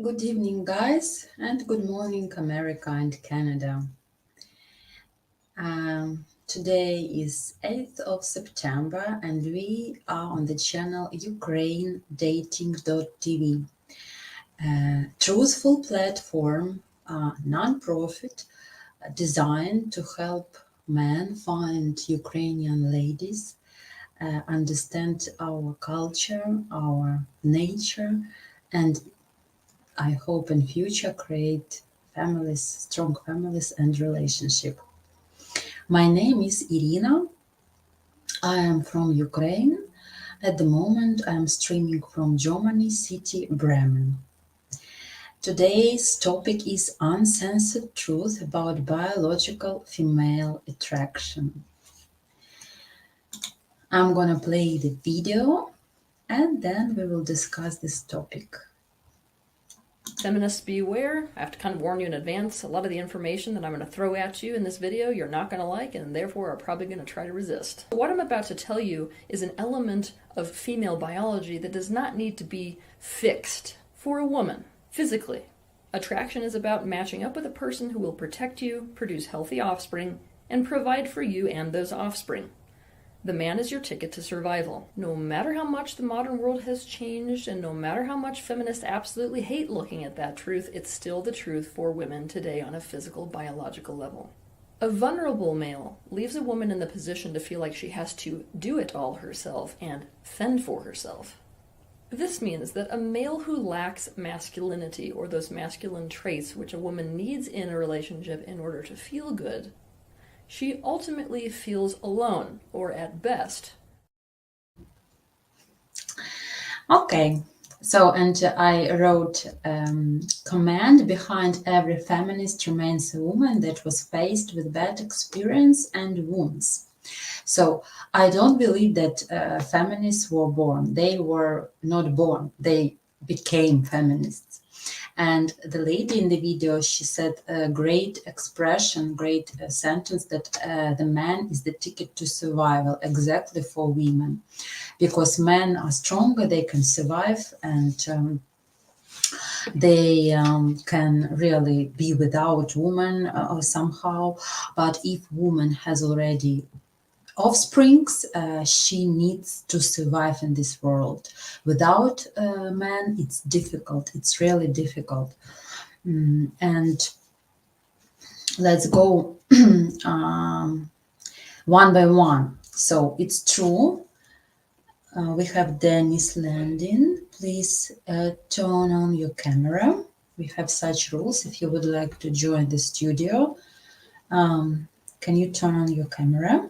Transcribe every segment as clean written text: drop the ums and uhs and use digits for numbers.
Good evening, guys, and good morning, America and Canada. Today is 8th of September, and we are on the channel Ukraine Dating.tv, a truthful platform, non-profit, designed to help men find Ukrainian ladies, understand our culture, our nature, and I hope in future create families, strong families and relationship. My name is Irina. I am from Ukraine. At the moment, I am streaming from Germany city Bremen. Today's topic is uncensored truth about biological female attraction. I'm gonna play the video and then we will discuss this topic. Feminists beware. I have to kind of warn you in advance. A lot of the information that I'm going to throw at you in this video you're not going to like and therefore are probably going to try to resist. What I'm about to tell you is an element of female biology that does not need to be fixed for a woman physically. Attraction is about matching up with a person who will protect you, produce healthy offspring, and provide for you and those offspring. The man is your ticket to survival. No matter how much the modern world has changed, and no matter how much feminists absolutely hate looking at that truth, it's still the truth for women today on a physical, biological level. A vulnerable male leaves a woman in the position to feel like she has to do it all herself and fend for herself. This means that a male who lacks masculinity, or those masculine traits which a woman needs in a relationship in order to feel good, she ultimately feels alone, or at best. Okay, so I wrote command behind every feminist remains a woman that was faced with bad experience and wounds. So I don't believe that feminists were born. They were not born. They became feminists. And the lady in the video, she said a great expression, great sentence that the man is the ticket to survival, exactly for women. Because men are stronger, they can survive, and they can really be without woman somehow. But if woman has already offsprings, she needs to survive in this world. Without man, it's difficult. It's really difficult. And let's go one by one. So it's true. We have Dennis Landin. Please turn on your camera. We have such rules. If you would like to join the studio, can you turn on your camera?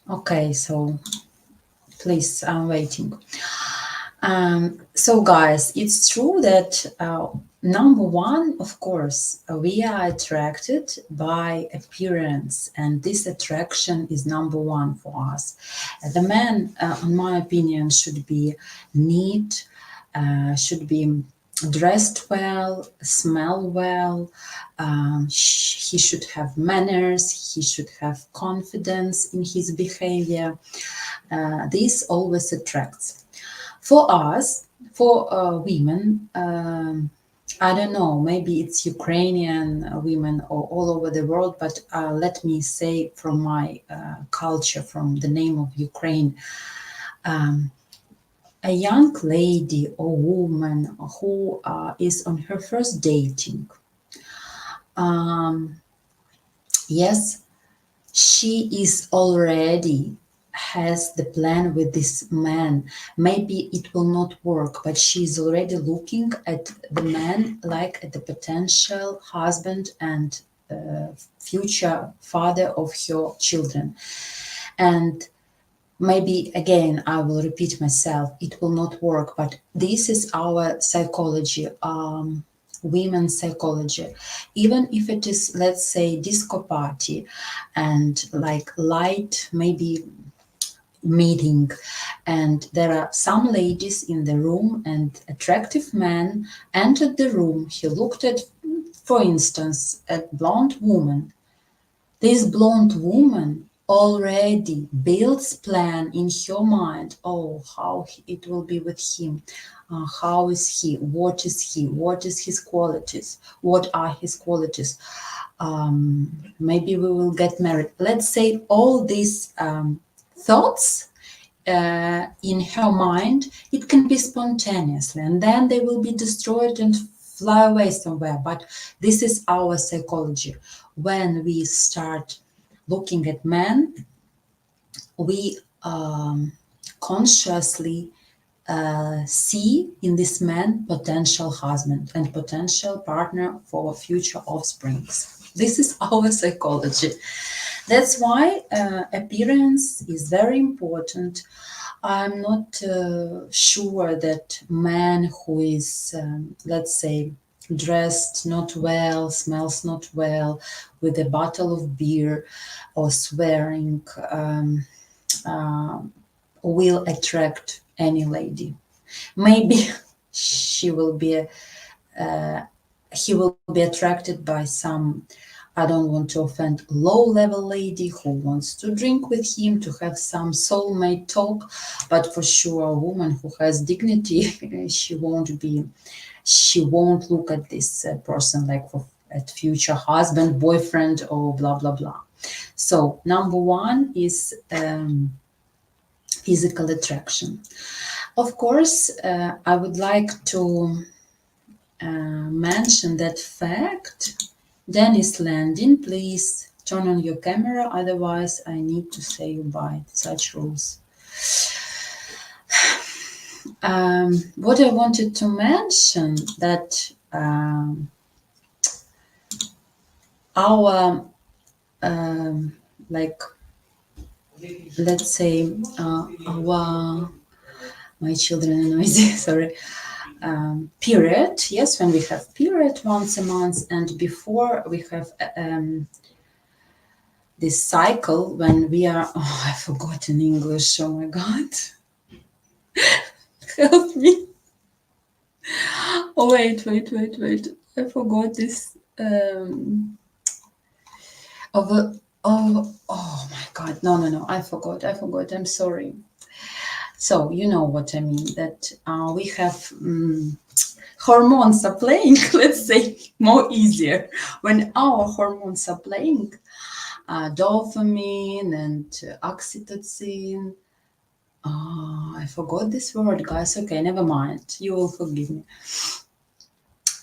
Okay, so please, I'm waiting. So guys, it's true that number one, of course, we are attracted by appearance, and this attraction is number one for us. The man, in my opinion, should be neat, should be dressed well, smell well, he should have manners, he should have confidence in his behavior. This always attracts. For us, for women, I don't know, maybe it's Ukrainian women or all over the world, but let me say from my culture, from the name of Ukraine, a young lady or woman who is on her first dating, yes, she is already has the plan with this man. Maybe it will not work, but she's already looking at the man like at the potential husband and future father of her children. And maybe again, I will repeat myself, it will not work, but this is our psychology, women's psychology. Even if it is, let's say, disco party and like light, maybe meeting, and there are some ladies in the room, and attractive man entered the room. He looked at, for instance, a blonde woman. This blonde woman already builds plan in her mind. Oh, how it will be with him. How is he? What is he? What is his qualities? What are his qualities? Maybe we will get married. Let's say all these thoughts in her mind, it can be spontaneously, and then they will be destroyed and fly away somewhere. But this is our psychology. When we start looking at men, we consciously see in this man potential husband and potential partner for future offsprings. This is our psychology. That's why appearance is very important. I'm not sure that man who is, let's say, dressed not well, smells not well, with a bottle of beer or swearing, will attract any lady. Maybe she will be, he will be attracted by some, I don't want to offend, low-level lady who wants to drink with him, to have some soulmate talk, but for sure a woman who has dignity, she won't look at this person like at future husband, boyfriend, or blah, blah, blah. So number one is physical attraction. Of course, I would like to mention that fact. Dennis Landin, please turn on your camera, otherwise I need to say you by such rules. What I wanted to mention that our like, let's say our, my children are noisy, sorry. Period, yes, when we have period once a month, and before we have this cycle when we are, oh, I forgot in English, oh my God. Help me. Oh, wait. I forgot this. Oh my God. No. I forgot. I'm sorry. So you know what I mean, that we have hormones are playing, let's say, more easier. When our hormones are playing, dopamine and oxytocin. I forgot this word, guys. Okay, never mind. You will forgive me.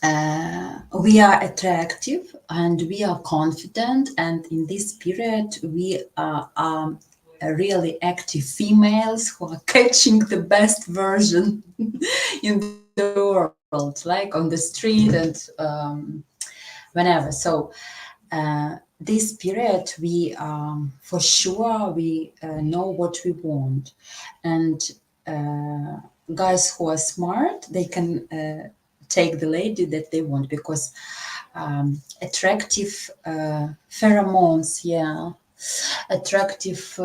We are attractive and we are confident, and in this period we are really active females who are catching the best version in the world, like on the street and whenever. So this period we for sure we know what we want, and guys who are smart, they can take the lady that they want, because attractive pheromones, attractive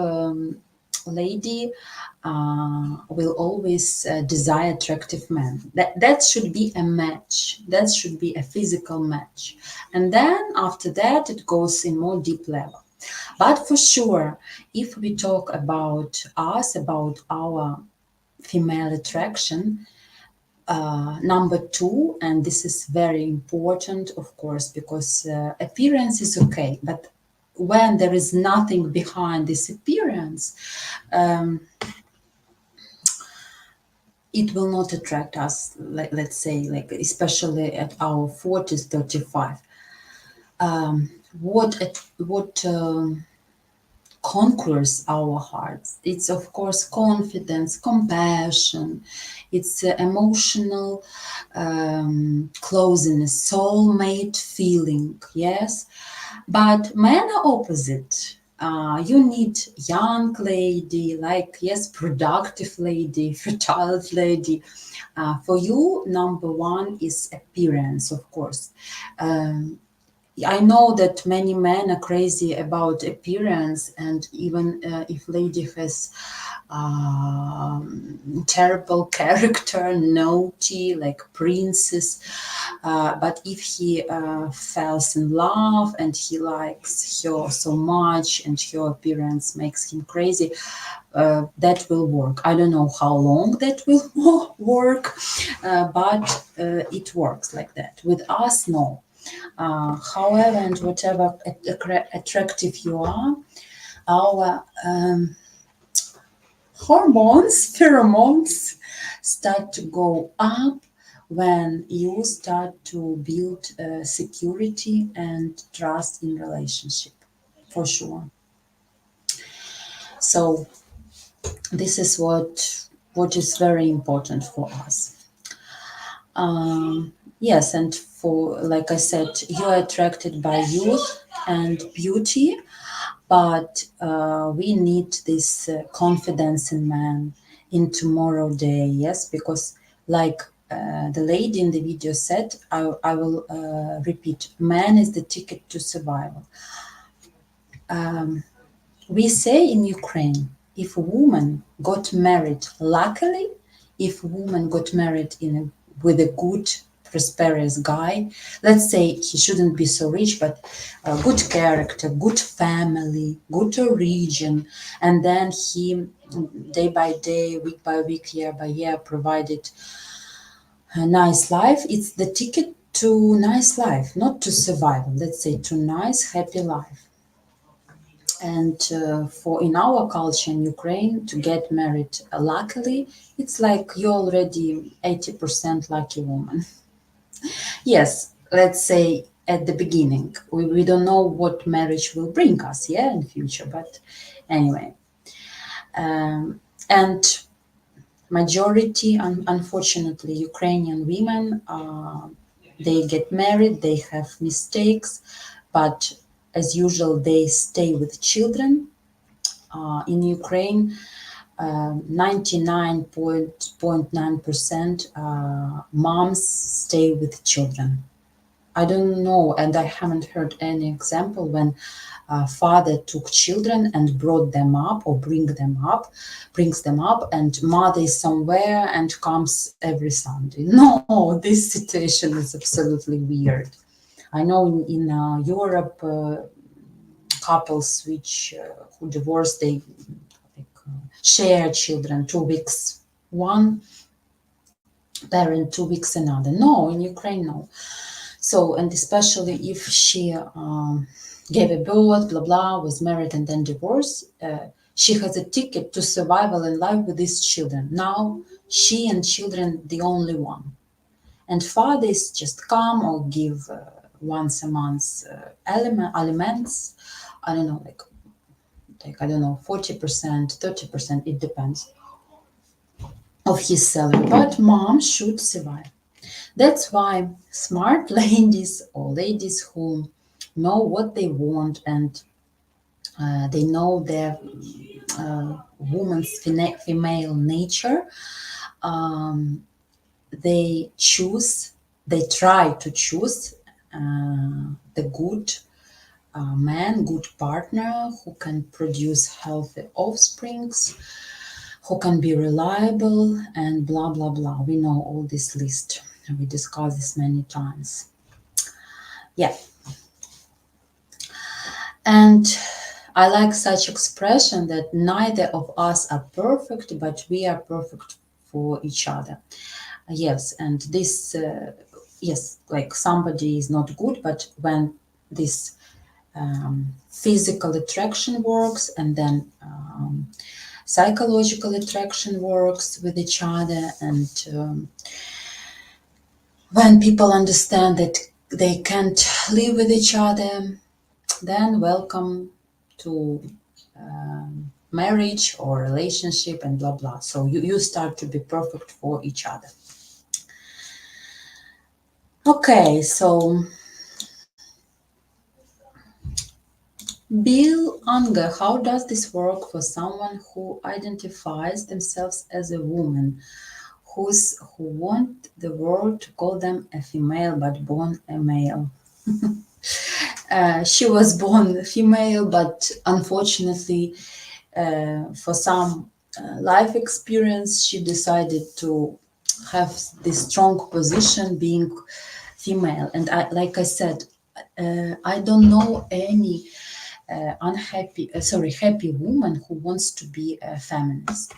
lady will always desire attractive men. That should be a match. That should be a physical match. And then after that, it goes in more deep level. But for sure, if we talk about us, about our female attraction, number two, and this is very important, of course, because appearance is okay, but when there is nothing behind this appearance, it will not attract us, let's say, like especially at our 40s, 35. What conquers our hearts? It's of course confidence, compassion, it's emotional closeness, soulmate feeling, yes. But men are opposite. You need young lady, like, yes, productive lady, fertile lady. For you, number one is appearance, of course. I know that many men are crazy about appearance, and even if lady has terrible character, naughty, like princess. But if he falls in love and he likes her so much and her appearance makes him crazy, that will work. I don't know how long that will work, but it works like that. With us, no. However, and whatever attractive you are, our pheromones start to go up when you start to build security and trust in relationship, for sure. So this is what is very important for us. Yes, and for, like I said, you're attracted by youth and beauty, but we need this confidence in man in tomorrow day. Yes, because like the lady in the video said, I will repeat, man is the ticket to survival. We say in Ukraine, if a woman got married luckily, if a woman got married with a good, prosperous guy, let's say he shouldn't be so rich, but good character, good family, good origin, and then he, day by day, week by week, year by year, provided a nice life, it's the ticket to nice life, not to survival, let's say to nice, happy life. And for in our culture in Ukraine, to get married luckily, it's like you're already 80% lucky woman. Yes, let's say at the beginning, we don't know what marriage will bring us, yeah, in future. But anyway, and majority, unfortunately, Ukrainian women, they get married, they have mistakes, but as usual, they stay with children. In Ukraine, 99.9% moms stay with children. I don't know, and I haven't heard any example when father took children and brought them up or brings them up, and mother is somewhere and comes every Sunday. No, this situation is absolutely weird. I know in Europe, couples which who divorce, they share children, 2 weeks one parent, 2 weeks another. No, in Ukraine, no. So, and especially if she gave a birth, blah blah, was married and then divorced, she has a ticket to survival in life with these children. Now she and children the only one, and fathers just come or give once a month aliments. I don't know, like I don't know, 40%, 30%, it depends, of his salary. But mom should survive. That's why smart ladies or ladies who know what they want and they know their woman's female nature, they try to choose the good man, good partner who can produce healthy offsprings, who can be reliable, and blah blah blah. We know all this list. We discussed this many times. Yeah. And I like such expression that neither of us are perfect, but we are perfect for each other. Yes, and this, yes, like somebody is not good, but when this physical attraction works and then psychological attraction works with each other, and when people understand that they can't live with each other, then welcome to marriage or relationship and blah blah. So you start to be perfect for each other. Okay, so Bill Unger, how does this work for someone who identifies themselves as a woman, who want the world to call them a female but born a male? She was born female, but unfortunately, for some life experience, she decided to have this strong position being female. And like I said, I don't know any happy woman who wants to be a feminist.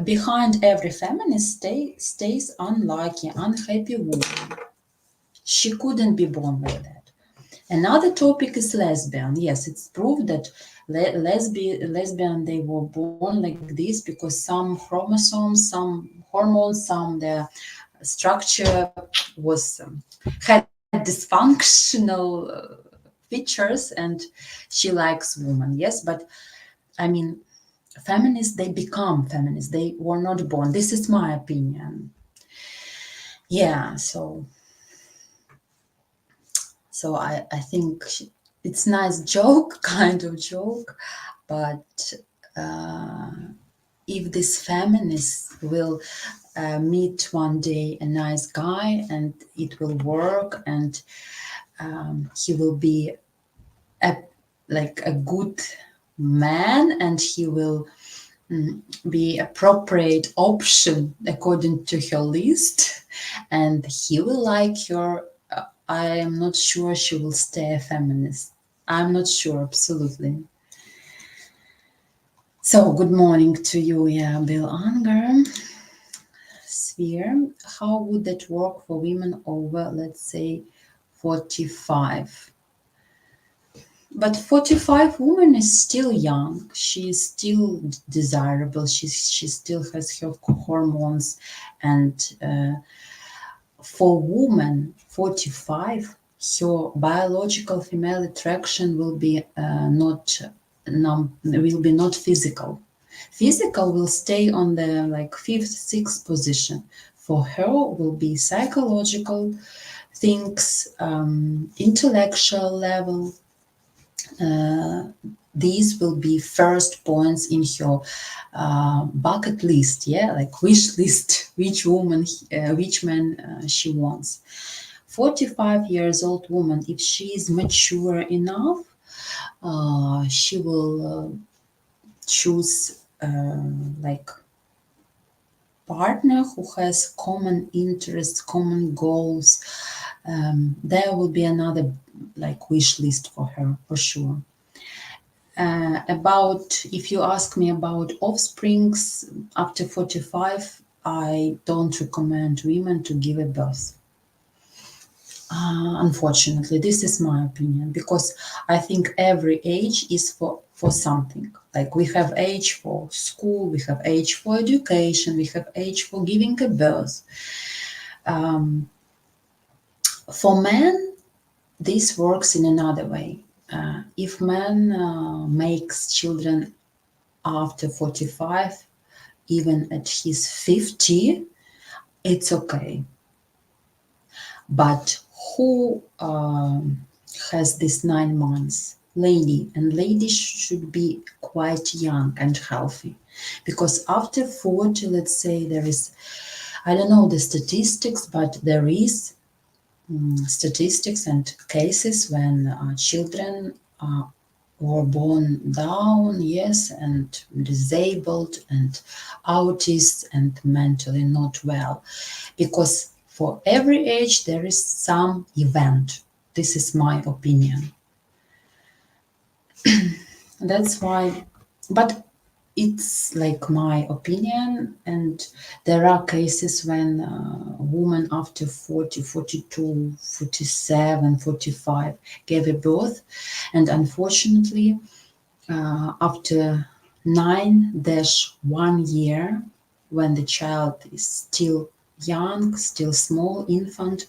Behind every feminist stays unlucky, unhappy woman. She couldn't be born like that. Another topic is lesbian. Yes, it's proved that lesbian, they were born like this because some chromosomes, some hormones, some their structure was had dysfunctional features, and she likes women. Yes, but I mean, feminists, they become feminists. They were not born. This is my opinion. Yeah, so I think it's nice joke, kind of joke, but if this feminist will meet one day a nice guy and it will work, and he will be a good man, and he will be appropriate option according to her list, and he will like her, I am not sure she will stay a feminist. I'm not sure, absolutely. So, good morning to you, yeah, Bill Unger. Sphere, how would that work for women over, let's say, 45? But 45 woman is still young. She is still desirable. She still has her hormones, and for woman 45, her biological female attraction will be not physical. Physical will stay on the like fifth, sixth position. For her will be psychological things, intellectual level. These will be first points in her bucket list, yeah, like wish list, which woman, which man she wants. 45 years old woman, if she is mature enough, she will choose like partner who has common interests, common goals. There will be another like wish list for her, for sure. About, if you ask me about offsprings after 45, I don't recommend women to give a birth. Unfortunately, this is my opinion, because I think every age is for something. Like we have age for school, we have age for education, we have age for giving a birth. For men, this works in another way. If man makes children after 45, even at his 50, it's okay. But who has this 9 months? Lady, and ladies should be quite young and healthy, because after 40, let's say, there is, I don't know the statistics, but there is statistics and cases when children were born down, yes, and disabled and autists and mentally not well, because for every age there is some event. This is my opinion. That's why, but it's like my opinion, and there are cases when women after 40, 42, 47, 45 gave a birth, and unfortunately after 9-1 year, when the child is still young, still small infant,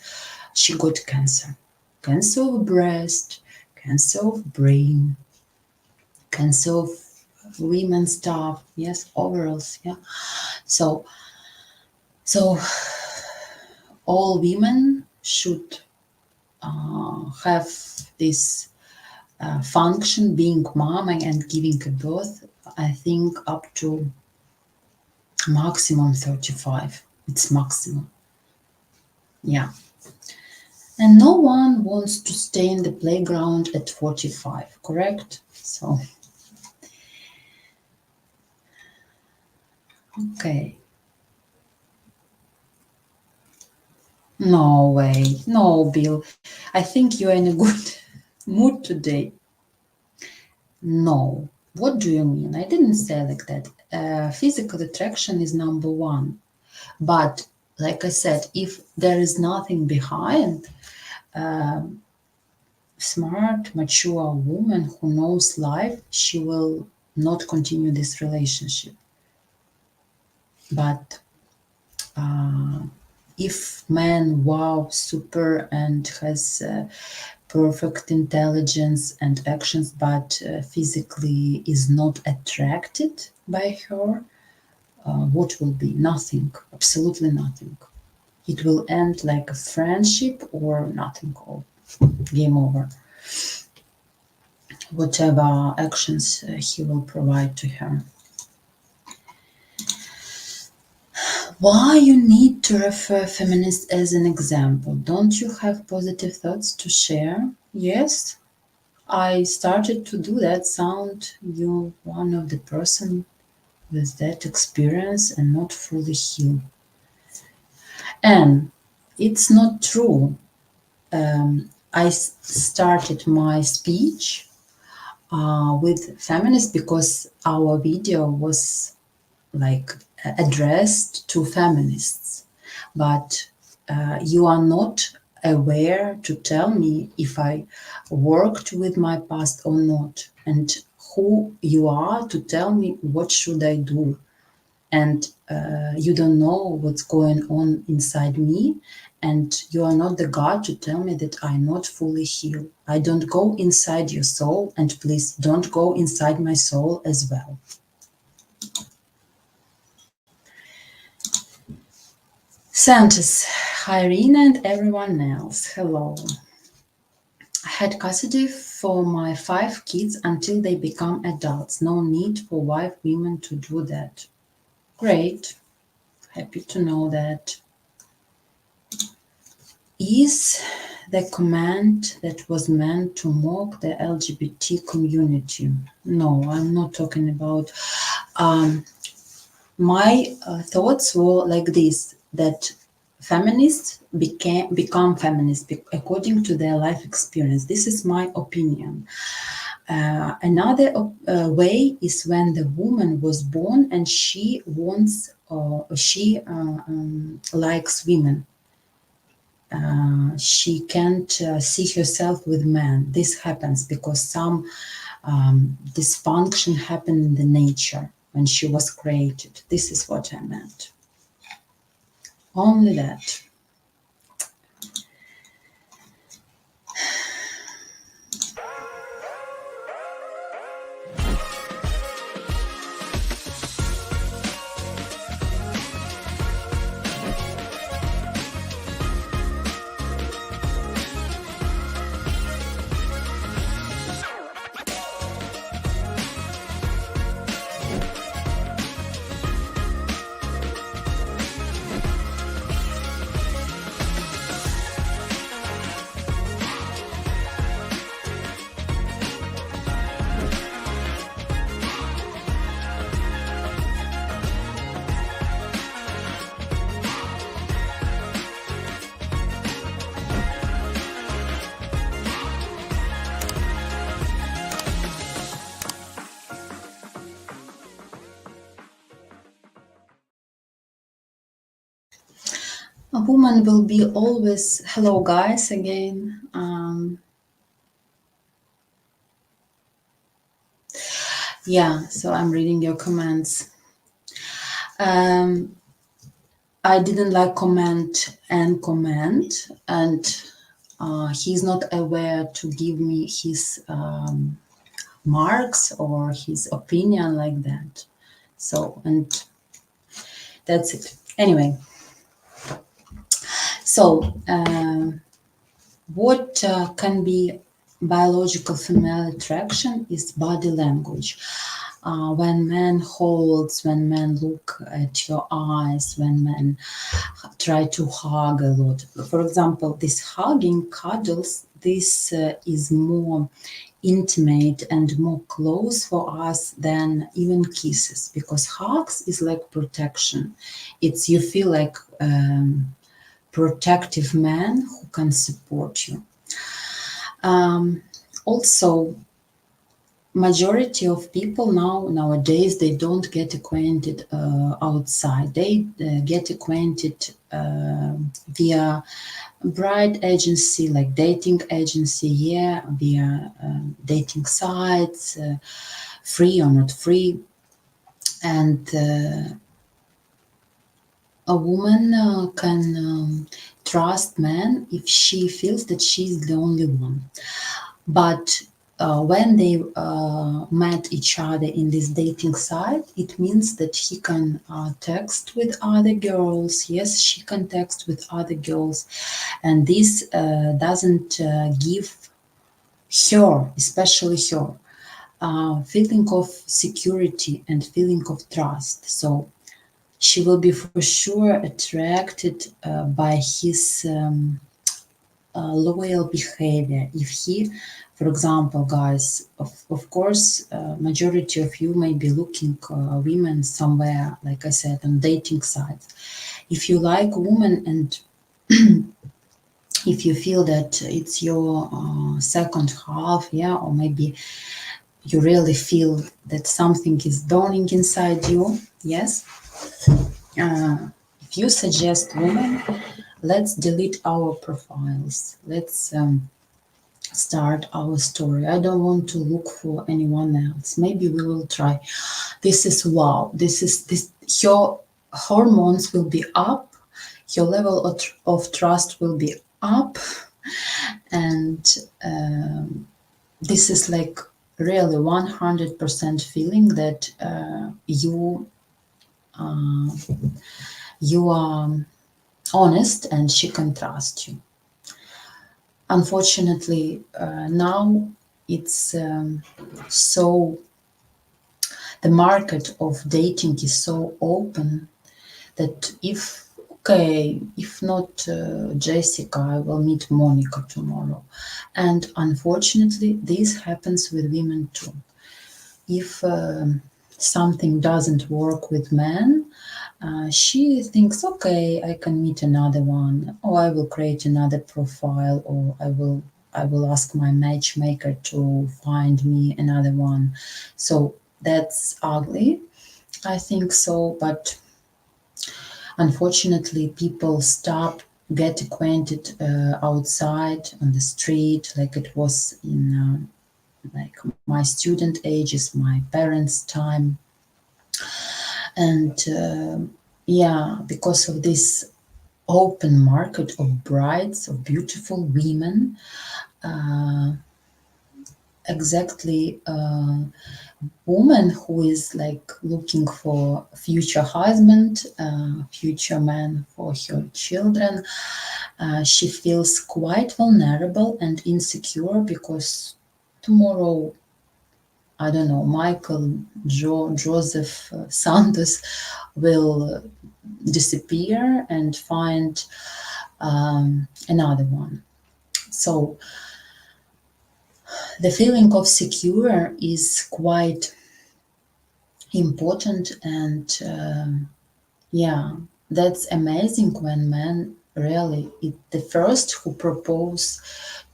she got cancer. Cancer of breast, cancer of brain, cancer of women's stuff, yes, overalls, yeah. So all women should have this function, being mom and giving a birth, I think up to maximum 35. It's maximum. Yeah. And no one wants to stay in the playground at 45, correct? So Okay. No way. No, Bill. I think you're in a good mood today. No. What do you mean? I didn't say like that. Physical attraction is number one. But like I said, if there is nothing behind, smart, mature woman who knows life, she will not continue this relationship. But if man, wow, super and has perfect intelligence and actions, but physically is not attracted by her, what will be? Nothing, absolutely nothing. It will end like a friendship or nothing, or game over. Whatever actions he will provide to her. Why you need to refer feminists as an example? Don't you have positive thoughts to share? Yes, I started to do that. Sound you one of the person with that experience and not fully healed. And it's not true. I started my speech with feminists because our video was like addressed to feminists, but you are not aware to tell me if I worked with my past or not, and who you are to tell me what should I do. And you don't know what's going on inside me, and you are not the God to tell me that I'm not fully healed. I don't go inside your soul, and please don't go inside my soul as well. Santos, Irene, and everyone else, hello. I had custody for my 5 kids until they become adults. No need for white women to do that. Great. Happy to know that. Is the comment that was meant to mock the LGBT community? No, I'm not talking about. My thoughts were like this, that feminists become feminists according to their life experience. This is my opinion. Another way is when the woman was born and she wants, she likes women. She can't see herself with men. This happens because some dysfunction happened in the nature when she was created. This is what I meant. Only that. A woman will be always. Hello, guys, again. Yeah, so I'm reading your comments. I didn't like comment, and he's not aware to give me his marks or his opinion like that. So, and that's it. Anyway, so what can be biological female attraction is body language. When man holds, when men look at your eyes, when men try to hug a lot. For example, this hugging, cuddles, this is more intimate and more close for us than even kisses, because hugs is like protection. It's you feel like protective man who can support you. Also, majority of people nowadays, they don't get acquainted outside. They get acquainted via bride agency, like dating agency, yeah, via dating sites, free or not free. And a woman can trust man if she feels that she's the only one. But when they met each other in this dating site, it means that he can text with other girls. Yes, she can text with other girls. And this doesn't give her, especially her, feeling of security and feeling of trust. So she will be for sure attracted by his loyal behavior. If he, for example, guys, of course, majority of you may be looking women somewhere, like I said, on dating sites. If you like women and if you feel that it's your second half, yeah, or maybe you really feel that something is dawning inside you, yes, if you suggest women, let's delete our profiles. Let's start our story. I don't want to look for anyone else. Maybe we will try. This is wow. This. Your hormones will be up. Your level of trust will be up, and this is like really 100% feeling that you are honest and she can trust you. Unfortunately, now it's so, the market of dating is so open that if not Jessica, I will meet Monica tomorrow. And unfortunately, this happens with women too. If something doesn't work with men, she thinks, okay, I can meet another one, or I will create another profile, or I will ask my matchmaker to find me another one. So that's ugly, I think so. But unfortunately, people get acquainted outside on the street, like it was in like my student ages, my parents' time. And yeah, because of this open market of brides, of beautiful women, exactly, woman who is like looking for future husband, future man for her children, she feels quite vulnerable and insecure, because tomorrow, I don't know, Michael, Joseph, Santos will disappear and find another one. So the feeling of secure is quite important, and yeah, that's amazing when men really the first who propose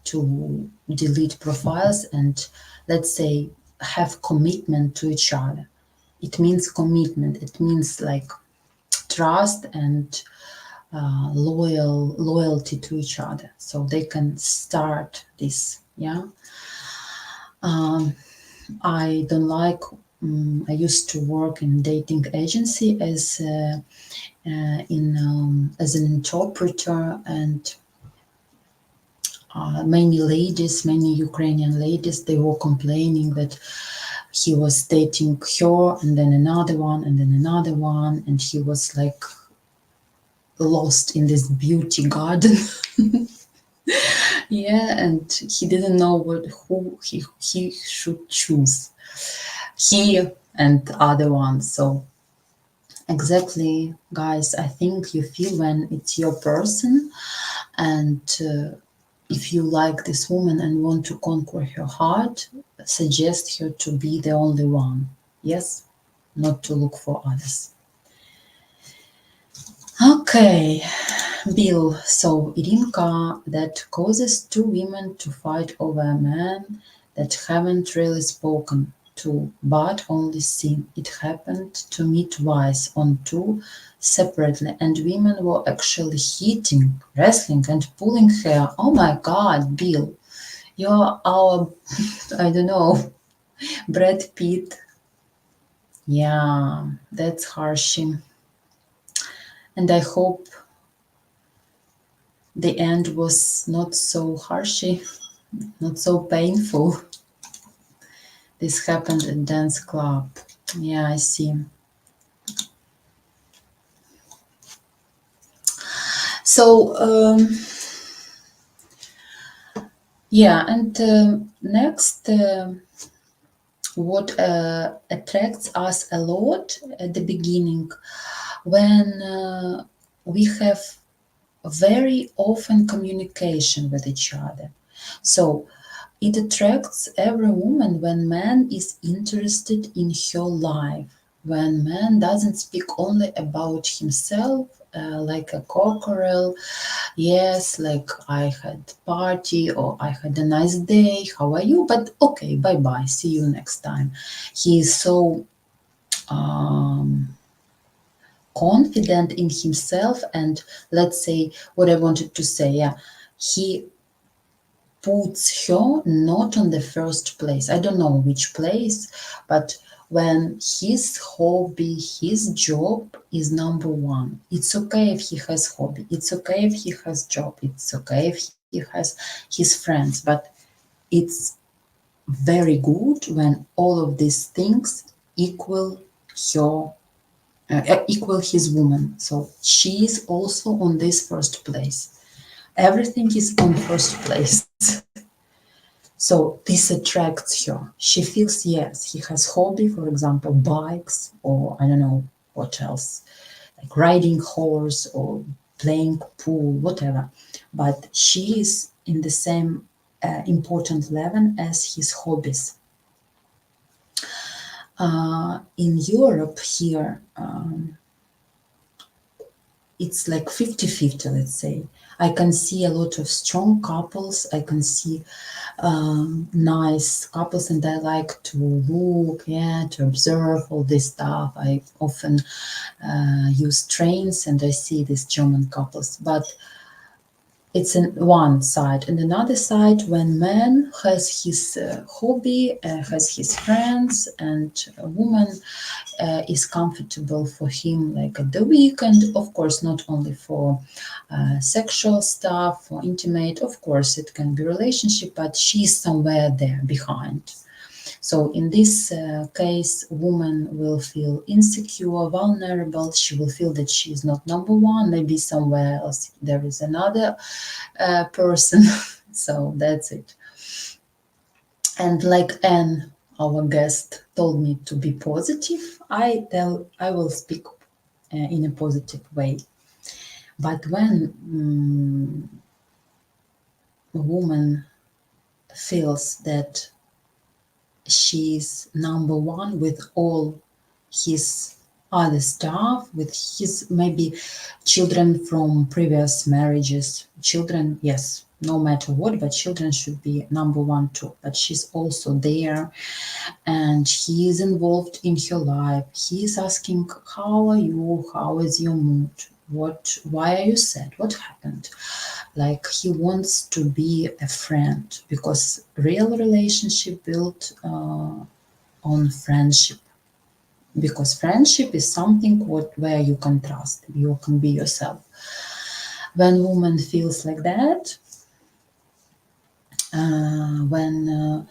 to delete profiles and, let's say, have commitment to each other. It means commitment. It means like trust and loyalty to each other, so they can start this. Yeah. I don't like. I used to work in dating agency as as an interpreter, and many Ukrainian ladies, they were complaining that he was dating her and then another one and then another one, and he was like lost in this beauty garden. Yeah, and he didn't know who he should choose, he and the other one. So exactly, guys, I think you feel when it's your person, and if you like this woman and want to conquer her heart, suggest her to be the only one. Yes, not to look for others. Okay, Bill. So Irinka, that causes two women to fight over a man that haven't really spoken to, but only seen. It happened to me twice on two separately, and women were actually hitting, wrestling, and pulling hair. Oh my God, Bill, you're our, I don't know, Brad Pitt. Yeah, that's harshy. And I hope the end was not so harshy, not so painful. This happened at dance club. Yeah, I see. So, yeah, and next, what attracts us a lot at the beginning, when we have very often communication with each other. So it attracts every woman when man is interested in her life, when man doesn't speak only about himself, like a cockerel. Yes, like I had party or I had a nice day. How are you? But okay, bye bye. See you next time. He is so um, confident in himself, and let's say what I wanted to say. Yeah, he puts her not on the first place. I don't know which place, but when his hobby, his job is number one. It's okay if he has hobby. It's okay if he has job. It's okay if he has his friends. But it's very good when all of these things her equal his woman. So she is also on this first place. Everything is on first place. So this attracts her. She feels, yes, he has hobby, for example, bikes, or I don't know what else, like riding horse or playing pool, whatever. But she is in the same important level as his hobbies. In Europe here, it's like 50-50, let's say. I can see a lot of strong couples. I can see nice couples, and I like to look, yeah, to observe all this stuff. I often use trains and I see these German couples, but it's in one side. And another side, when man has his hobby, has his friends, and a woman is comfortable for him, like at the weekend, of course, not only for sexual stuff, for intimate, of course, it can be relationship, but she's somewhere there behind. So in this case, woman will feel insecure, vulnerable. She will feel that she is not number one. Maybe somewhere else there is another person. So that's it. And like Anne, our guest, told me to be positive, I will speak in a positive way. But when a woman feels that she's number one with all his other stuff, with his maybe children from previous marriages, children, yes, no matter what, but children should be number one too. But she's also there, and he is involved in her life. He is asking, how are you? How is your mood? Why are you sad? What happened? Like he wants to be a friend, because real relationship built on friendship, because friendship is something where you can trust, you can be yourself. When woman feels like that, when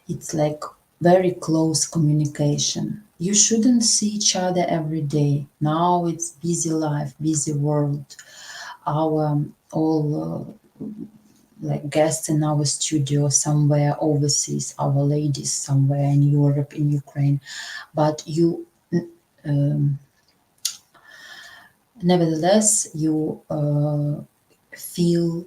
it's like very close communication, you shouldn't see each other every day. Now it's busy life, busy world. Our all like guests in our studio somewhere overseas, our ladies somewhere in Europe, in Ukraine, but you um, nevertheless you feel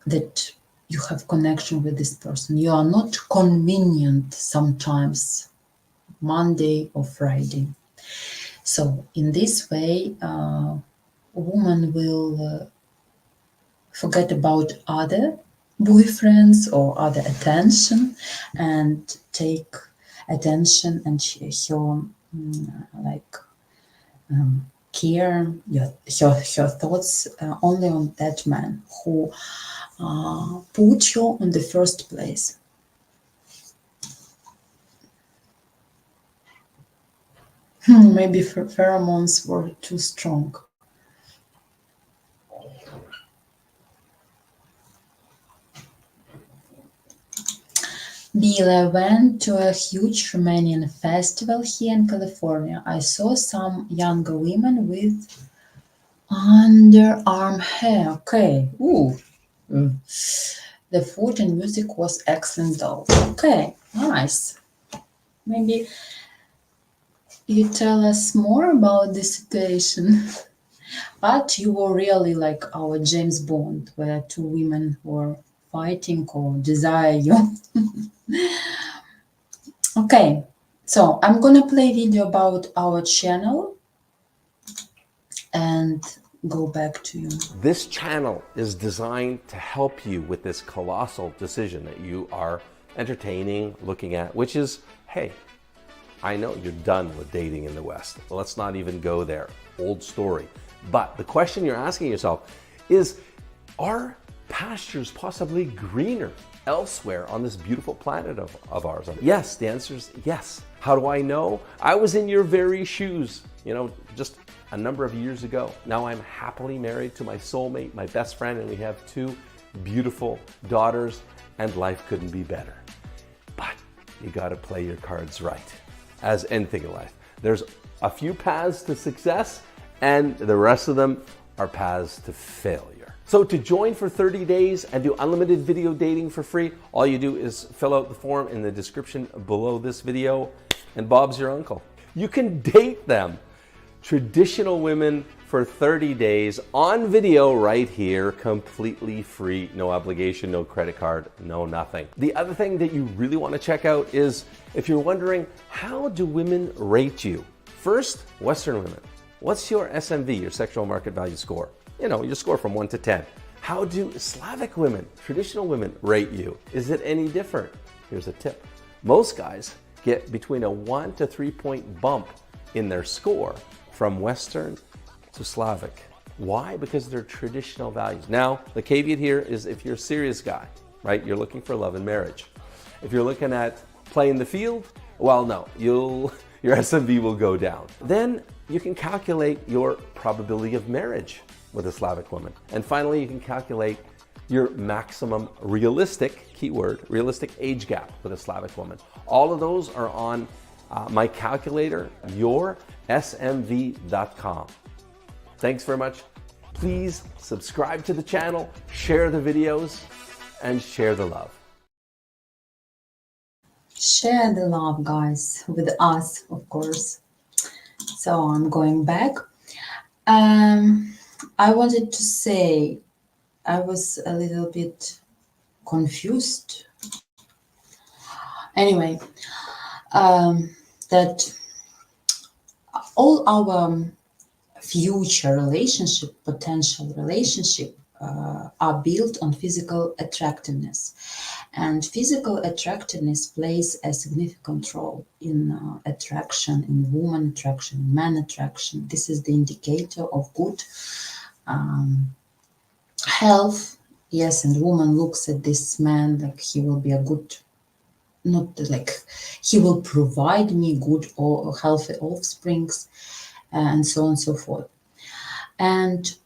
that you have connection with this person. You are not convenient sometimes, Monday or Friday. So in this way, a woman will forget about other boyfriends or other attention and take attention and her like care, her thoughts only on that man who put you on the first place. Maybe pheromones were too strong. Bill, I went to a huge Romanian festival here in California. I saw some younger women with underarm hair. Okay. Ooh. The food and music was excellent though. Okay, nice. Maybe you tell us more about this situation. But you were really like our James Bond, where two women were fighting or desire you. Okay, so I'm gonna play video about our channel and go back to you. This channel is designed to help you with this colossal decision that you are entertaining, looking at, which is, hey, I know you're done with dating in the West. Let's not even go there. Old story. But the question you're asking yourself is, are pastures possibly greener elsewhere on this beautiful planet of ours? Yes, the answer is yes. How do I know? I was in your very shoes, just a number of years ago. Now I'm happily married to my soulmate, my best friend, and we have two beautiful daughters, and life couldn't be better. But you gotta play your cards right, as anything in life. There's a few paths to success, and the rest of them are paths to failure. So to join for 30 days and do unlimited video dating for free, all you do is fill out the form in the description below this video, and Bob's your uncle. You can date them, traditional women, for 30 days on video right here, completely free, no obligation, no credit card, no nothing. The other thing that you really want to check out is, if you're wondering, how do women rate you? First, Western women. What's your SMV, your sexual market value score? Your score from 1 to 10. How do Slavic women, traditional women, rate you? Is it any different? Here's a tip. Most guys get between a 1 to 3 point bump in their score from Western to Slavic. Why? Because they're traditional values. Now, the caveat here is if you're a serious guy, right? You're looking for love and marriage. If you're looking at playing the field, well, no, your SMV will go down. Then you can calculate your probability of marriage with a Slavic woman. And finally, you can calculate your maximum realistic, keyword, realistic age gap with a Slavic woman. All of those are on my calculator, yoursmv.com. Thanks very much. Please subscribe to the channel, share the videos, and share the love. Share the love, guys, with us, of course. So I'm going back. I wanted to say I was a little bit confused. Anyway, that all our future relationship, potential relationship, are built on physical attractiveness. And physical attractiveness plays a significant role in attraction, in woman attraction, man attraction. This is the indicator of good health. Yes, and woman looks at this man like he will be a good, not like he will provide me good or healthy offsprings, and so on and so forth. And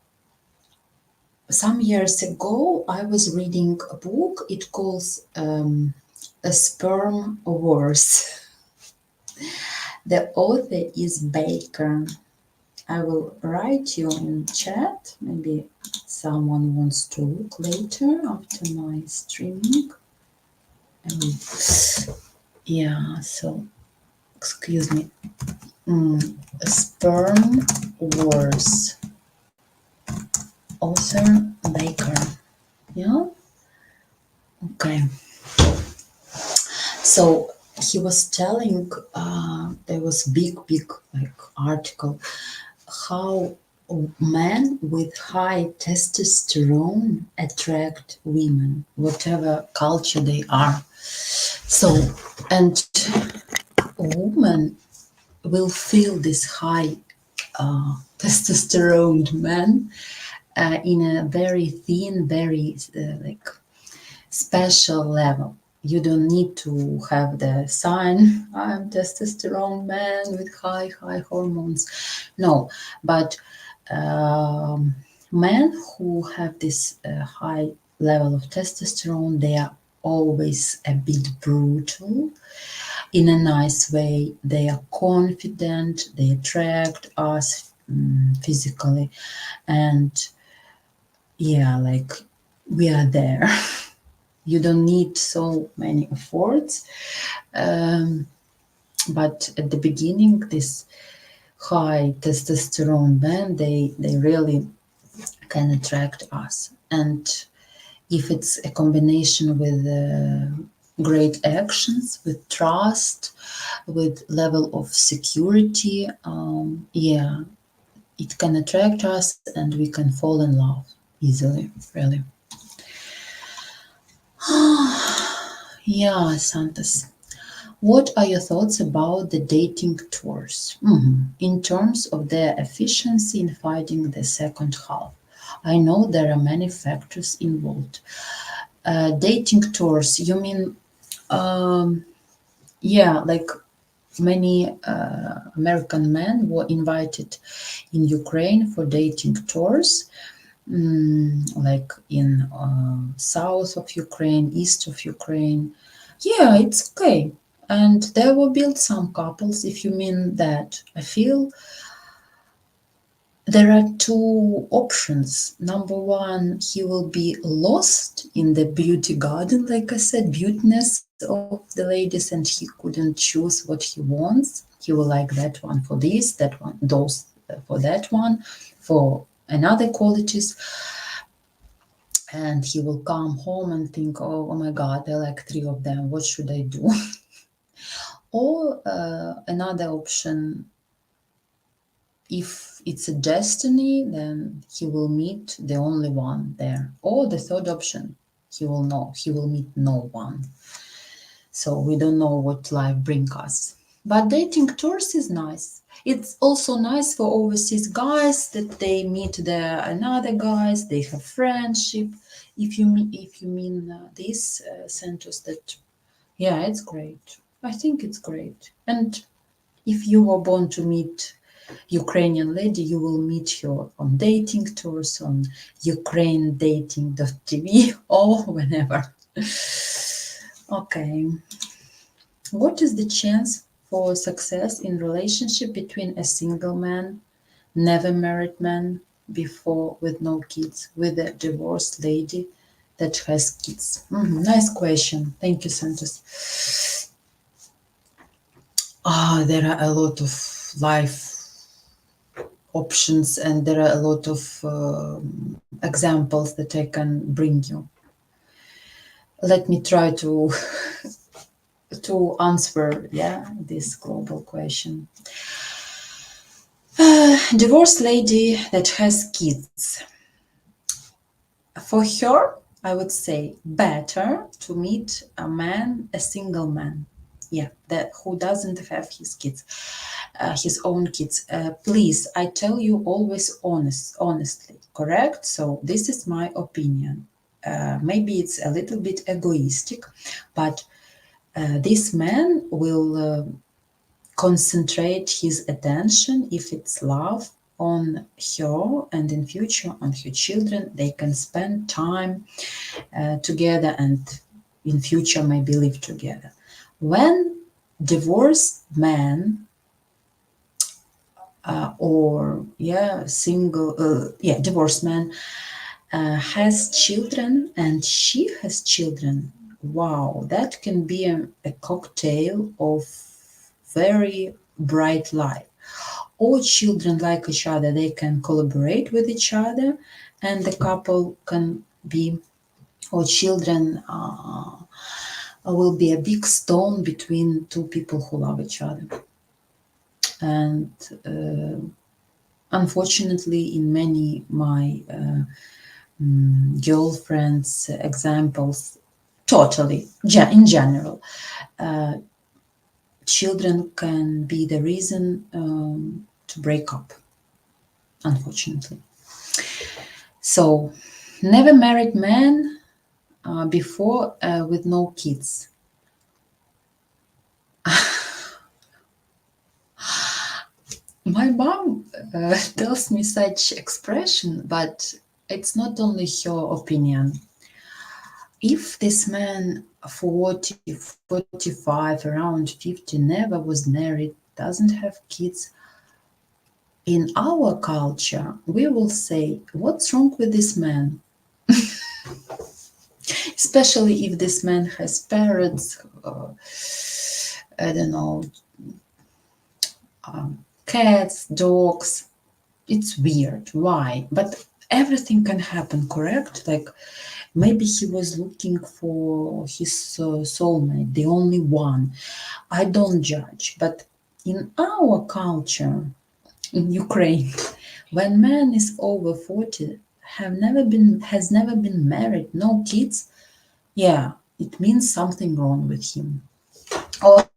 some years ago, I was reading a book. It calls A Sperm Wars. The author is Baker. I will write you in chat. Maybe someone wants to look later after my streaming. Yeah, so excuse me. Sperm Wars. Author Baker. Yeah. Okay. So he was telling, there was big like article, how men with high testosterone attract women, whatever culture they are. So, and women will feel this high testosterone man in a very thin, very like special level. You don't need to have the sign, I'm testosterone man with high hormones. No, but men who have this high level of testosterone, they are always a bit brutal in a nice way. They are confident, they attract us physically, and yeah, like we are there. You don't need so many efforts. But at the beginning, this high testosterone men, they really can attract us. And if it's a combination with great actions, with trust, with level of security, yeah, it can attract us and we can fall in love easily, really. Yeah, Santos. What are your thoughts about the dating tours in terms of their efficiency in finding the second half? I know there are many factors involved. Dating tours, you mean, yeah, like many American men were invited in Ukraine for dating tours, like in south of Ukraine, east of Ukraine. Yeah, it's okay. And there were built some couples, if you mean that. I feel there are two options. Number one, he will be lost in the beauty garden, like I said, beautiness of the ladies, and he couldn't choose what he wants. He will like that one for this, that one, those for that one, for another qualities. And he will come home and think, oh my God, I like three of them. What should I do? Or another option, if it's a destiny, then he will meet the only one there. Or the third option, he will meet no one. So we don't know what life brings us. But dating tours is nice. It's also nice for overseas guys that they meet the another guys, they have friendship. If you mean this sentence, that yeah, it's great. I think it's great. And if you were born to meet Ukrainian lady, you will meet her on dating tours on ukrainedating.tv or whenever. Okay. What is the chance for success in relationship between a single man, never married man before with no kids, with a divorced lady that has kids? Nice question. Thank you, Santos. There are a lot of life options and there are a lot of examples that I can bring you. Let me try to answer this global question. Divorced lady that has kids. For her, I would say better to meet a single man, that who doesn't have his kids, his own kids. Please, I tell you always honestly, correct? So this is my opinion. Maybe it's a little bit egoistic, but this man will concentrate his attention, if it's love, on her, and in future on her children. They can spend time together and in future maybe live together. When divorced man divorced man has children and she has children, wow, that can be a cocktail of very bright life. All children like each other, they can collaborate with each other, and the couple can be or children will be a big stone between two people who love each other. And unfortunately, in many my girlfriends' examples, totally in general, children can be the reason to break up, unfortunately. So, never married man before with no kids. My mom tells me such expression, but it's not only her opinion. If this man 40, 45, around 50 never was married, doesn't have kids, in our culture, we will say, what's wrong with this man? Especially if this man has parrots, I don't know, cats, dogs. It's weird. Why? But everything can happen, correct? Like maybe he was looking for his soulmate, the only one. I don't judge, but in our culture, in Ukraine, when man is over 40, has never been married, no kids, yeah, it means something wrong with him. Or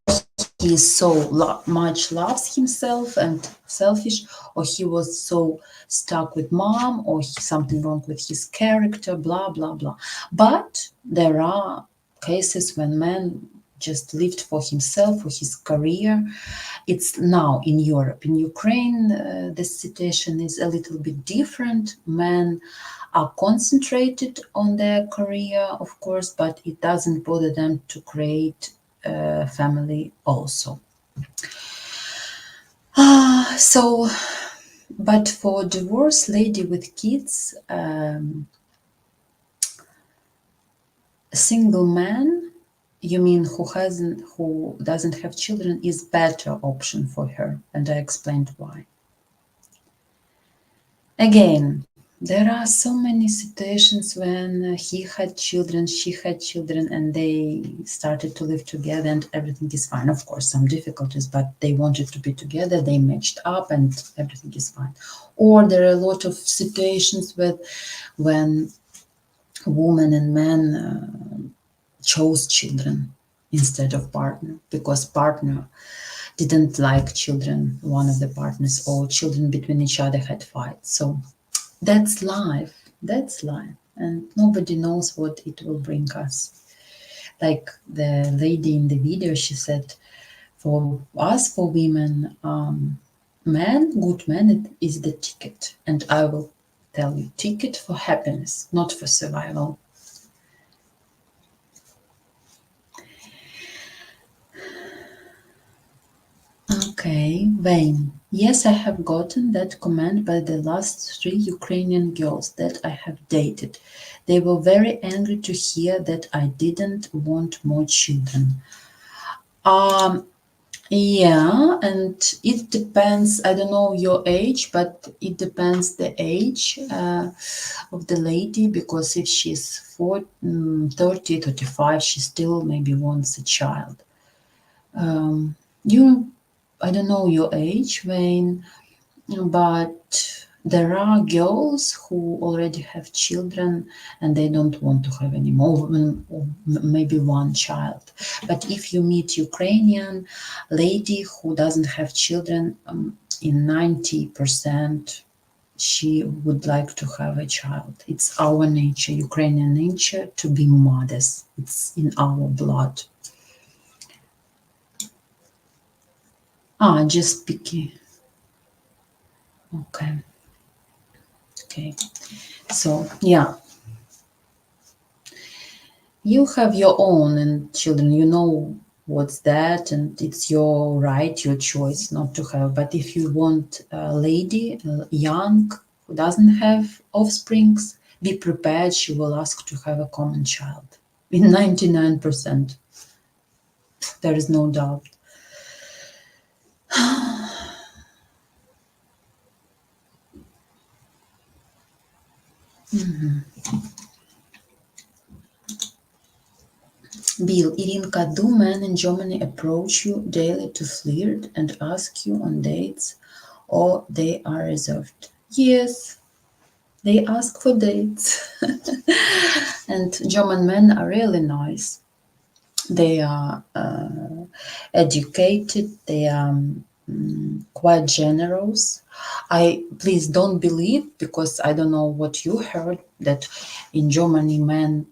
he so much loves himself and selfish, or he was so stuck with mom, or something wrong with his character, blah blah blah. But there are cases when man just lived for himself, for his career. It's now in Europe. In Ukraine, the situation is a little bit different. Men are concentrated on their career, of course, but it doesn't bother them to create a family also. So, but for divorced lady with kids, a single man, you mean who doesn't have children, is better option for her, and I explained why. Again, there are so many situations when he had children, she had children, and they started to live together and everything is fine. Of course, some difficulties, but they wanted to be together, they matched up and everything is fine. Or there are a lot of situations when woman and man chose children instead of partner, because partner didn't like children, one of the partners, or children between each other had fights. So that's life. That's life. And nobody knows what it will bring us. Like the lady in the video, she said, for us, for women, good man, it is the ticket. And I will tell you, ticket for happiness, not for survival. Okay, Vain. Yes, I have gotten that comment by the last 3 Ukrainian girls that I have dated. They were very angry to hear that I didn't want more children. Yeah, and it depends. I don't know your age, but it depends the age of the lady, because if she's 30, 35, she still maybe wants a child. You I don't know your age, Wayne, but there are girls who already have children and they don't want to have any more, or maybe one child. But if you meet Ukrainian lady who doesn't have children, in 90% she would like to have a child. It's our nature, Ukrainian nature, to be modest. It's in our blood. Just picky. Okay, so yeah, you have your own and children, you know what's that, and it's your right, your choice not to have. But if you want a lady, young, who doesn't have offsprings, be prepared, she will ask to have a common child. In 99%, there is no doubt. Bill, Irinka, do men in Germany approach you daily to flirt and ask you on dates, or they are reserved? Yes, they ask for dates. And German men are really nice. They are educated, they are quite generous. Please don't believe, because I don't know what you heard, that in Germany men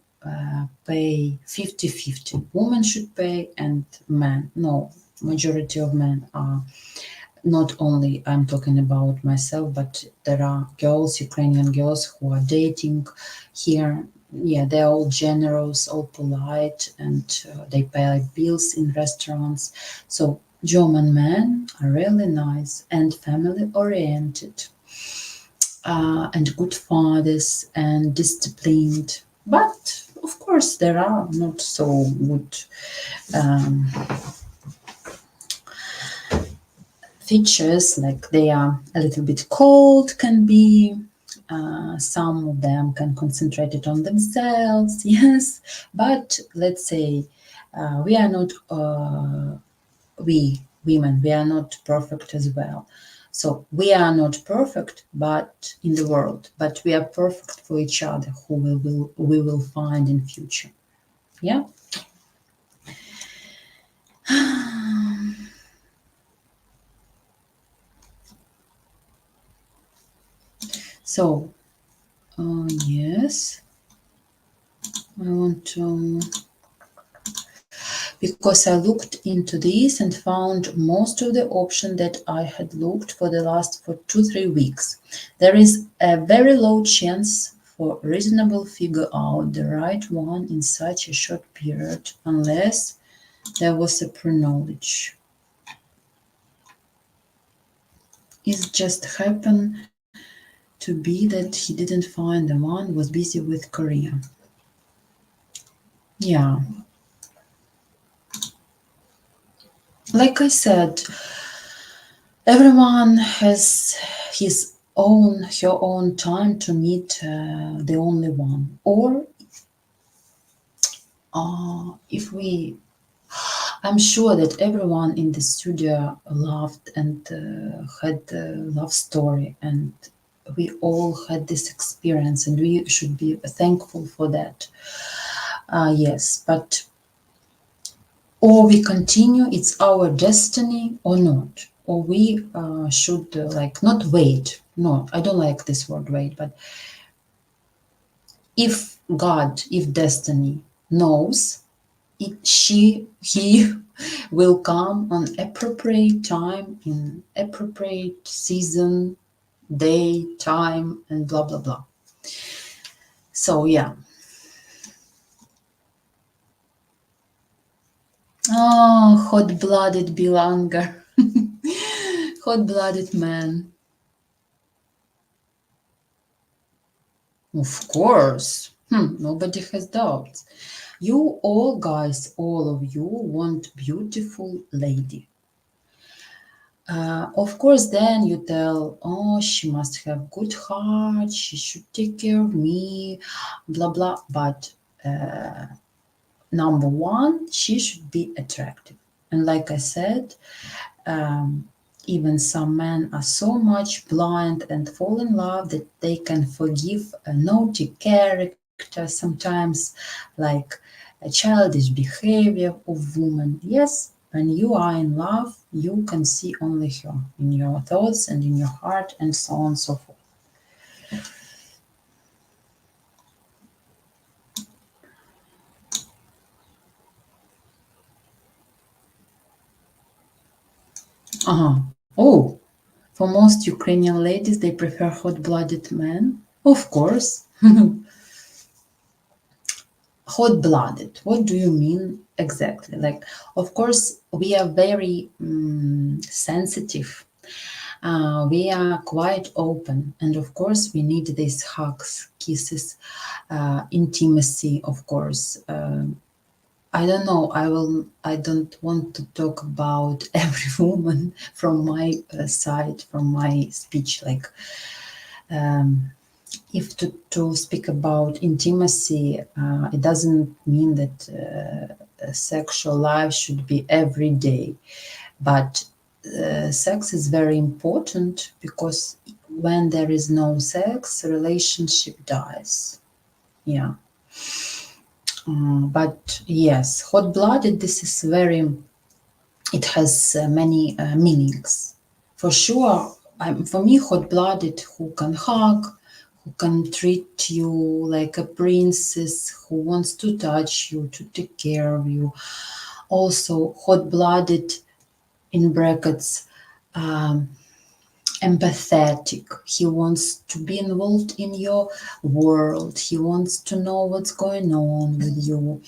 pay 50-50. Women should pay and men. No, majority of men are. Not only I'm talking about myself, but there are girls, Ukrainian girls, who are dating here. Yeah, they're all generous, all polite, and they pay bills in restaurants. So German men are really nice and family oriented, and good fathers and disciplined. But of course, there are not so good features, like they are a little bit cold, can be. Some of them can concentrate it on themselves, yes. But let's say we are not, we women, we are not perfect as well. So we are not perfect, but in the world, but we are perfect for each other, who we will find in future. Yeah. So yes, I want to, because I looked into this and found most of the options that I had looked for the last for 2-3 weeks. There is a very low chance for reasonable figure out the right one in such a short period, unless there was a pre-knowledge. It just happened to be that he didn't find the one, was busy with Korea. Yeah. Like I said, everyone has her own time to meet the only one. Or if we, I'm sure that everyone in the studio loved and had a love story, and we all had this experience, and we should be thankful for that. Yes, but or we continue, it's our destiny or not, or we should like not wait. No, I don't like this word wait, but if God, if destiny knows, he will come on appropriate time, in appropriate season, day, time, and blah blah blah. So yeah. Oh, hot-blooded Bilanger. Hot-blooded man. Of course. Nobody has doubts. You all guys, all of you want beautiful lady. Of course, then you tell, oh, she must have good heart, she should take care of me, blah, blah. But number one, she should be attractive. And like I said, even some men are so much blind and fall in love that they can forgive a naughty character sometimes, like a childish behavior of woman. Yes, when you are in love, you can see only her in your thoughts and in your heart, and so on and so forth. Oh, for most Ukrainian ladies, they prefer hot-blooded men. Of course. Hot-blooded, what do you mean exactly? Like, of course, we are very sensitive. We are quite open, and of course, we need these hugs, kisses, intimacy. Of course, I don't know. I don't want to talk about every woman from my side, from my speech. Like, if to speak about intimacy, it doesn't mean that sexual life should be every day. But sex is very important, because when there is no sex, relationship dies. Yeah. But yes, hot-blooded, this is very, it has many meanings. For sure, for me, hot-blooded, who can hug, who can treat you like a princess, who wants to touch you, to take care of you. Also, hot-blooded, in brackets, empathetic. He wants to be involved in your world. He wants to know what's going on with you.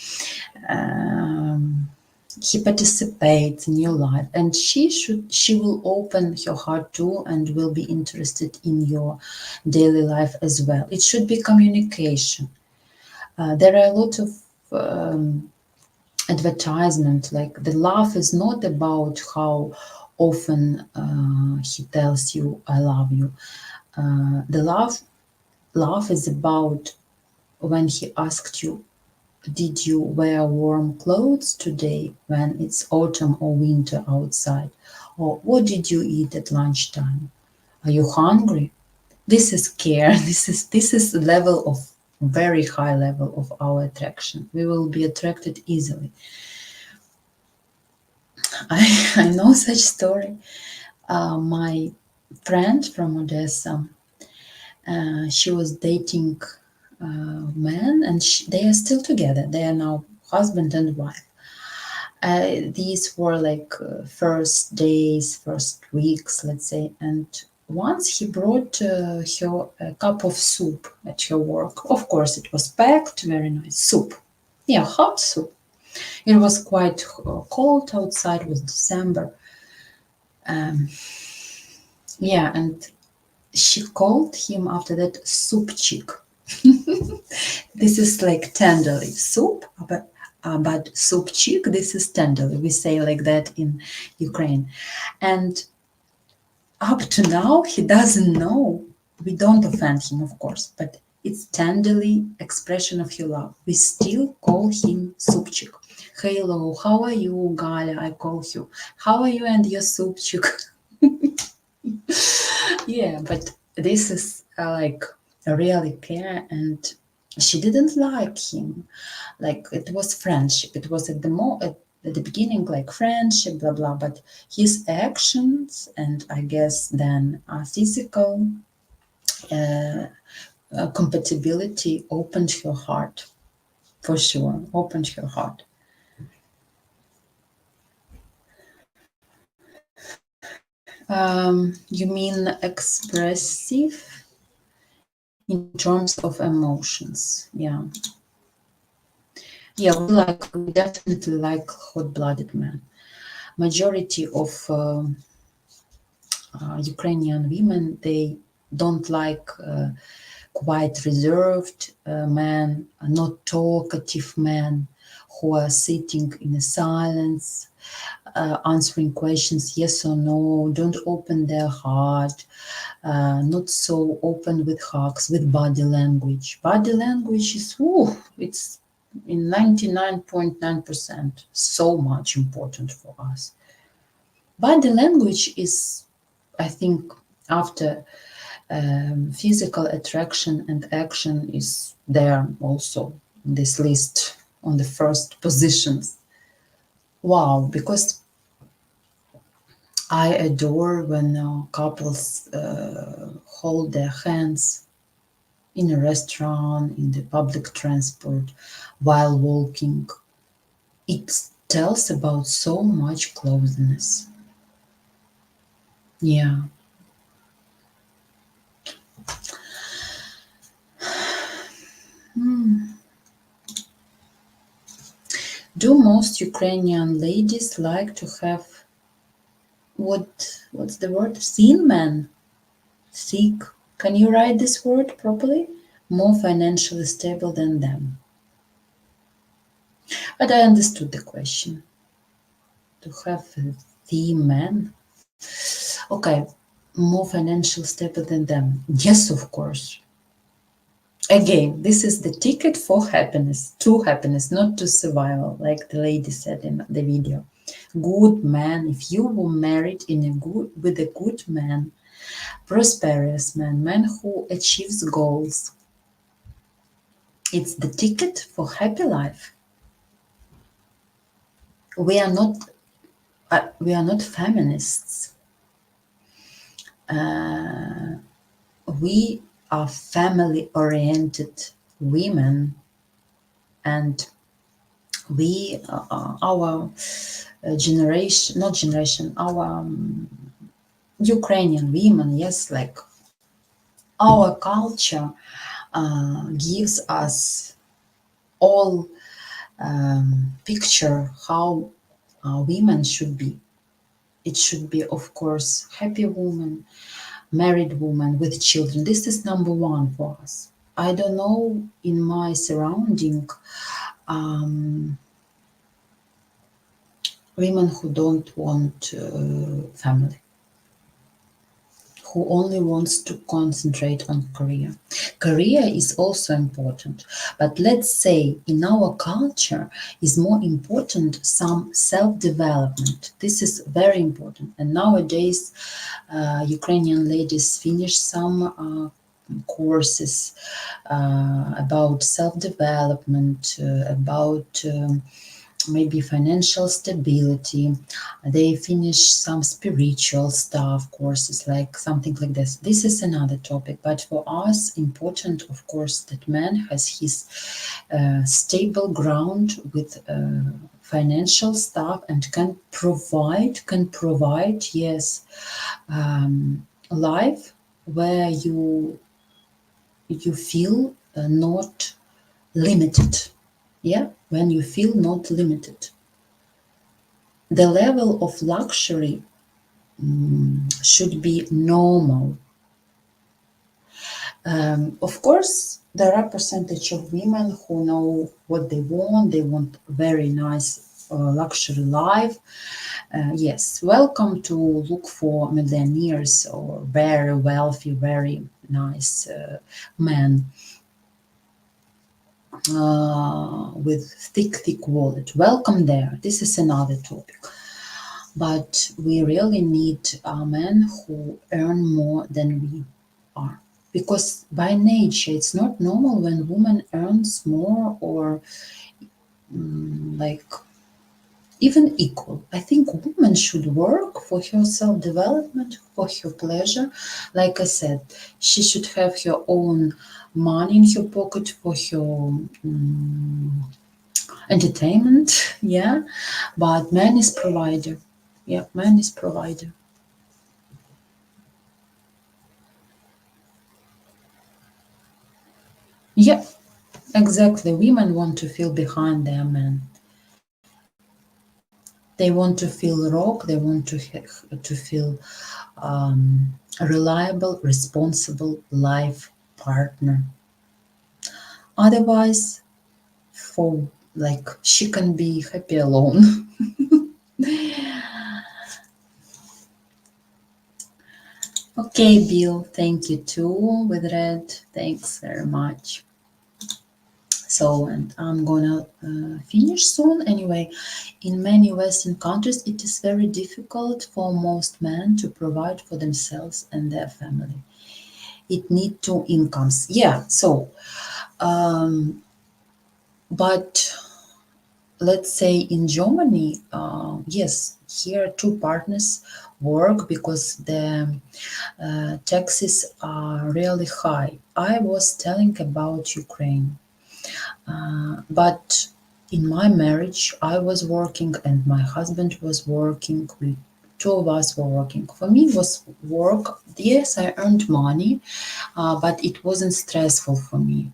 He participates in your life, and she will open her heart too, and will be interested in your daily life as well. It should be communication. There are a lot of advertisement, like the love is not about how often he tells you I love you. The love is about when he asked you, did you wear warm clothes today when it's autumn or winter outside? Or what did you eat at lunchtime? Are you hungry? This is care. This is the level of, very high level of our attraction. We will be attracted easily. I know such story. My friend from Odessa, she was dating a man, and they are still together. They are now husband and wife. These were like first days, first weeks, let's say. And once he brought her a cup of soup at her work. Of course, it was packed, very nice soup. Yeah, hot soup. It was quite cold outside, it was December. Yeah, and she called him after that soup chick. This is like tenderly soup, but soup chick, this is tenderly. We say like that in Ukraine. And up to now, he doesn't know. We don't offend him, of course, but it's tenderly expression of your love. We still call him soup chick. Hello, how are you, Galia? I call you. How are you and your soup chick? Yeah, but this is like really care, and she didn't like him. Like it was friendship. It was at the beginning like friendship, blah blah. But his actions, and I guess then physical compatibility opened her heart, for sure. Opened her heart. You mean expressive in terms of emotions? Yeah. Yeah, we definitely like hot-blooded men. Majority of Ukrainian women, they don't like quite reserved men, not talkative men who are sitting in silence, answering questions yes or no, don't open their heart, not so open with hugs, with body language. Body language is, it's in 99.9% so much important for us. Body language is, I think, after physical attraction and action is there also in this list on the first positions. Wow, because I adore when couples hold their hands in a restaurant, in the public transport, while walking. It tells about so much closeness. Yeah. Do most Ukrainian ladies like to have what's the word? Thin men? Thick. Can you write this word properly? More financially stable than them. But I understood the question. To have the men. Okay, more financially stable than them. Yes, of course. Again, this is the ticket for happiness, to happiness, not to survival, like the lady said in the video. Good man, if you were married with a good man, prosperous man who achieves goals, it's the ticket for happy life. We are not feminists. We are family-oriented women, and we, our generation, not generation, our Ukrainian women, yes, like our culture gives us all picture how women should be. It should be, of course, happy woman, married woman with children. This is number one for us. I don't know in my surrounding women who don't want family, who only wants to concentrate on career. Career is also important, but let's say in our culture is more important some self-development. This is very important. And nowadays, Ukrainian ladies finish some courses about self-development, about maybe financial stability. They finish some spiritual stuff courses, like something like this. This is another topic, but for us important, of course, that man has his stable ground with financial stuff and can provide, yes, life where you feel not limited. Yeah, when you feel not limited. The level of luxury should be normal. Of course, there are percentage of women who know what they want. They want very nice luxury life. Yes, welcome to look for millionaires or very wealthy, very nice men. With thick wallet. Welcome there. This is another topic. But we really need men who earn more than we are. Because by nature, it's not normal when woman earns more or like even equal. I think woman should work for her self-development, for her pleasure. Like I said, she should have her own money in her pocket for her entertainment, yeah, but man is provider. Yeah, man is provider. Yeah, exactly. Women want to feel behind their man. They want to feel rock. They want to feel a reliable, responsible life partner. Otherwise, for like she can be happy alone. Okay, Bill, thank you too with red. Thanks very much. So, and I'm gonna finish soon. Anyway, in many Western countries, it is very difficult for most men to provide for themselves and their family. It need two incomes. Yeah, so, but let's say in Germany, yes, here two partners work because the taxes are really high. I was telling about Ukraine. But in my marriage, I was working and my husband was working. We two of us were working. For me, it was work. Yes, I earned money, but it wasn't stressful for me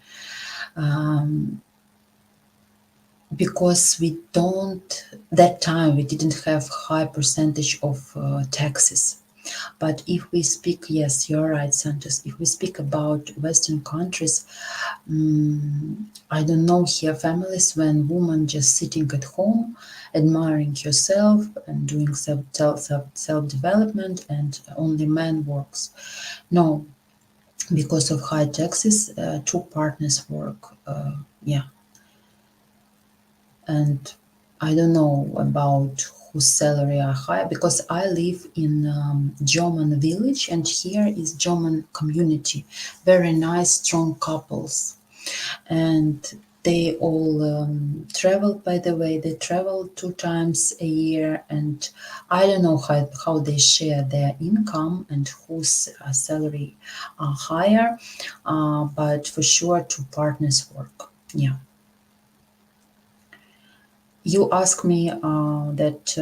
because that time we didn't have high percentage of taxes. But if we speak, yes, you're right, Santos. If we speak about Western countries, I don't know here families when woman just sitting at home, admiring herself and doing self-development, and only man works. No, because of high taxes, two partners work. Yeah. And I don't know about whose salary are high, because I live in German village, and here is German community, very nice, strong couples, and they all travel. By the way, they travel 2 times a year, and I don't know how they share their income and whose salary are higher, but for sure two partners work. Yeah. You ask me that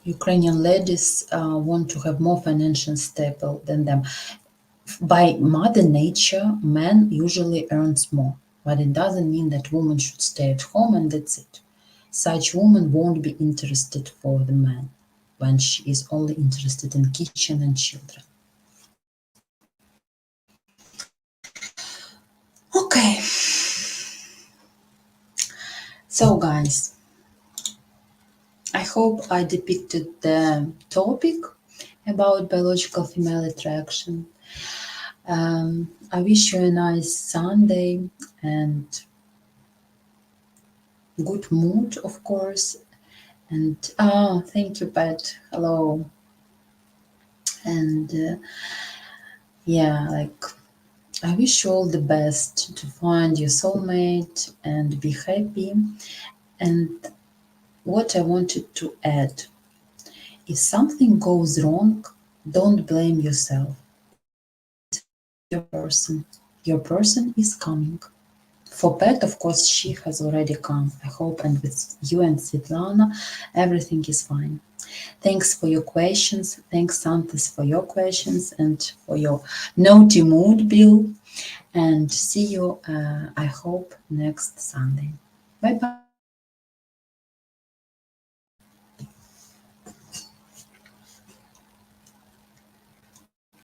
Ukrainian ladies want to have more financial stable than them. By mother nature, man usually earns more, but it doesn't mean that woman should stay at home and that's it. Such woman won't be interested for the man when she is only interested in kitchen and children. Okay. So guys, I hope I depicted the topic about biological female attraction. I wish you a nice Sunday and good mood, of course. And thank you, Pat. Hello. And yeah, like I wish you all the best to find your soulmate and be happy. And what I wanted to add, if something goes wrong, don't blame yourself. Your person is coming. For Pat, of course, she has already come, I hope, and with you and Svetlana, everything is fine. Thanks for your questions. Thanks, Santos, for your questions and for your naughty mood, Bill. And see you, I hope, next Sunday. Bye-bye.